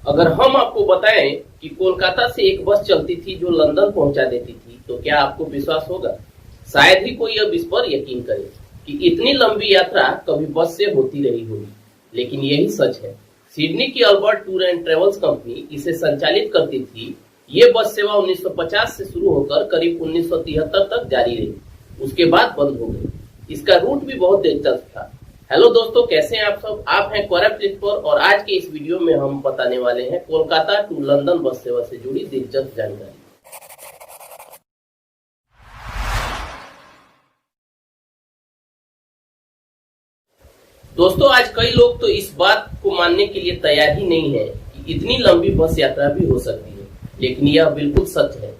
अगर हम आपको बताएं कि कोलकाता से एक बस चलती थी जो लंदन पहुंचा देती थी, तो क्या आपको विश्वास होगा? शायद ही कोई अब इस पर यकीन करे कि इतनी लंबी यात्रा कभी बस से होती रही होगी, लेकिन यही सच है। सिडनी की Albert tour and travels company इसे संचालित करती थी। ये बस सेवा 1950 से शुरू होकर करीब 1973 तक जारी रही, उसके बाद बंद हो गई। इसका रूट भी बहुत दिलचस्प था। हेलो दोस्तों, कैसे हैं आप सब? आप हैं क्वारा क्लिक पर और आज के इस वीडियो में हम बताने वाले हैं कोलकाता टू लंदन बस सेवा से जुड़ी दिलचस्प जानकारी। दोस्तों, आज कई लोग तो इस बात को मानने के लिए तैयार ही नहीं है कि इतनी लंबी बस यात्रा भी हो सकती है, लेकिन यह बिल्कुल सच है।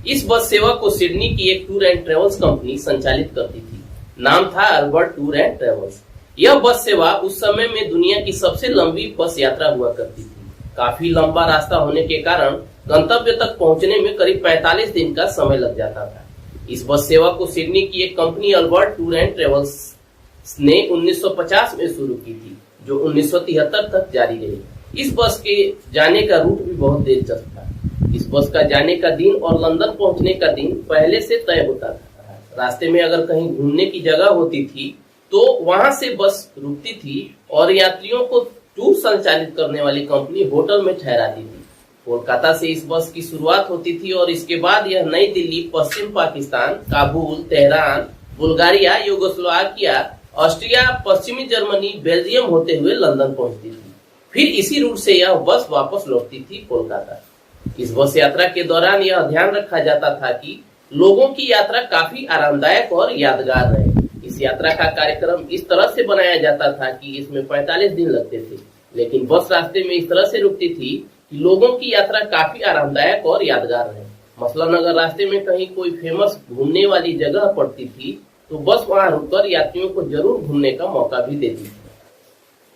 इस बस सेवा को सिडनी की एक टूर एंड ट्रेवल्स कंपनी संचालित करती थी। नाम था अल्बर्ट टूर एंड ट्रेवल्स। यह बस सेवा उस समय में दुनिया की सबसे लंबी बस यात्रा हुआ करती थी। काफी लंबा रास्ता होने के कारण गंतव्य तक पहुंचने में करीब 45 दिन का समय लग जाता था। इस बस सेवा को सिडनी की एक company Albert tour and travels ने 1950 में शुरू की थी, जो 1973 तक जारी रही। इस बस के जाने का रूट भी बहुत दिलचस्प था। इस बस का जाने का दिन और लंदन पहुंचने का दिन पहले से तय होता था। रास्ते में अगर कहीं घूमने की जगह होती थी तो वहां से बस रुकती थी और यात्रियों को टूर संचालित करने वाली कंपनी होटल में ठहराती थी। कोलकाता से इस बस की शुरुआत होती थी और इसके बाद यह नई दिल्ली, पश्चिम Pakistan, Kabul, Tehran, Bulgaria, Yugoslavia, Austria, पश्चिमी जर्मनी, बेल्जियम होते हुए लंदन पहुंचती थी। फिर इसी रूट से यह बस वापस लौटती थी कोलकाता। इस बस यात्रा के दौरान यह ध्यान रखा जाता था कि लोगों की यात्रा काफी आरामदायक और यादगार रहे। इस यात्रा का कार्यक्रम इस तरह से बनाया जाता था कि इसमें 45 दिन लगते थे, लेकिन बस रास्ते में इस तरह से रुकती थी कि लोगों की यात्रा काफी आरामदायक और यादगार रहे। मसलन अगर रास्ते में कहीं कोई फेमस घूमने वाली जगह पड़ती थी तो बस वहां रुककर यात्रियों को जरूर घूमने का मौका भी देती थी।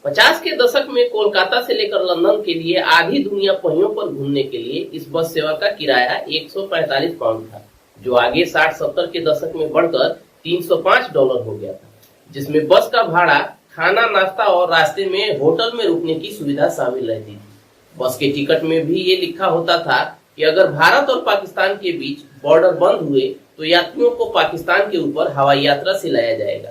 50 के दशक में कोलकाता से लेकर लंदन के लिए आधी दुनिया पहियों पर घूमने के लिए इस बस सेवा का किराया 145 पाउंड था, जो आगे 60-70 के दशक में बढ़कर $305 हो गया था, जिसमें बस का भाड़ा, खाना, नाश्ता और रास्ते में होटल में रुकने की सुविधा शामिल रहती थी। बस के टिकट में भी ये लिखा होता था कि अगर भारत और पाकिस्तान के बीच बॉर्डर बंद हुए तो यात्रियों को पाकिस्तान के ऊपर हवाई यात्रा से लाया जाएगा,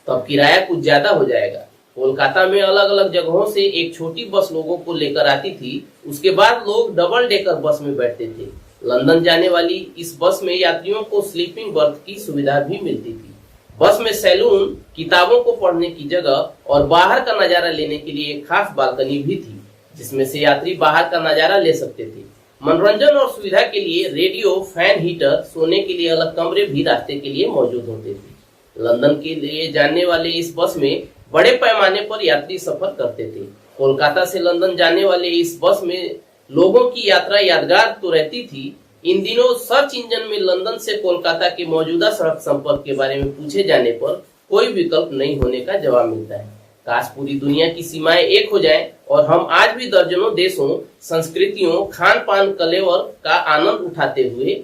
तब किराया कुछ ज्यादा हो जाएगा। कोलकाता में अलग अलग जगहों से एक छोटी बस लोगों को लेकर आती थी। उसके बाद लोग डबल डेकर बस में बैठते थे। लंदन जाने वाली इस बस में यात्रियों को स्लीपिंग बर्थ की सुविधा भी मिलती थी। बस में सैलून, किताबों को पढ़ने की जगह और बाहर का नजारा लेने के लिए एक खास बालकनी भी थी, जिसमें से यात्री बाहर का नजारा ले सकते थे। मनोरंजन और सुविधा के लिए रेडियो, फैन, हीटर, सोने के लिए अलग कमरे भी रास्ते के लिए मौजूद होते थे। लंदन के लिए जाने वाले इस बस में बड़े पैमाने पर यात्री सफर करते थे। कोलकाता से लंदन जाने वाले इस बस में लोगों की यात्रा यादगार तो रहती थी। इन दिनों सर्च इंजन में लंदन से कोलकाता के मौजूदा सड़क संपर्क के बारे में पूछे जाने पर कोई विकल्प नहीं होने का जवाब मिलता है। काश पूरी दुनिया की सीमाएं एक हो जाएं और हम आज भी दर्जनों देशों, संस्कृतियों, खान पान, कलेवर का आनंद उठाते हुए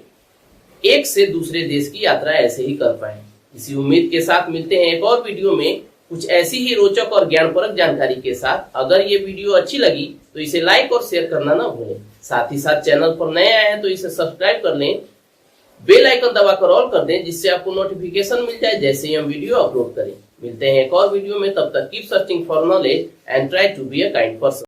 एक से दूसरे देश की यात्रा ऐसे ही कर पाए। इसी उम्मीद के साथ मिलते हैं एक और वीडियो में कुछ ऐसी ही रोचक और ज्ञानपरक जानकारी के साथ। अगर ये वीडियो अच्छी लगी तो इसे लाइक और शेयर करना ना भूलें। साथ ही साथ चैनल पर नए आए हैं तो इसे सब्सक्राइब कर लें, बेल आइकन दबाकर ऑल कर दें, जिससे आपको नोटिफिकेशन मिल जाए जैसे ही हम वीडियो अपलोड करें। मिलते हैं एक और वीडियो में, तब तक keep searching for knowledge and try to be a kind person.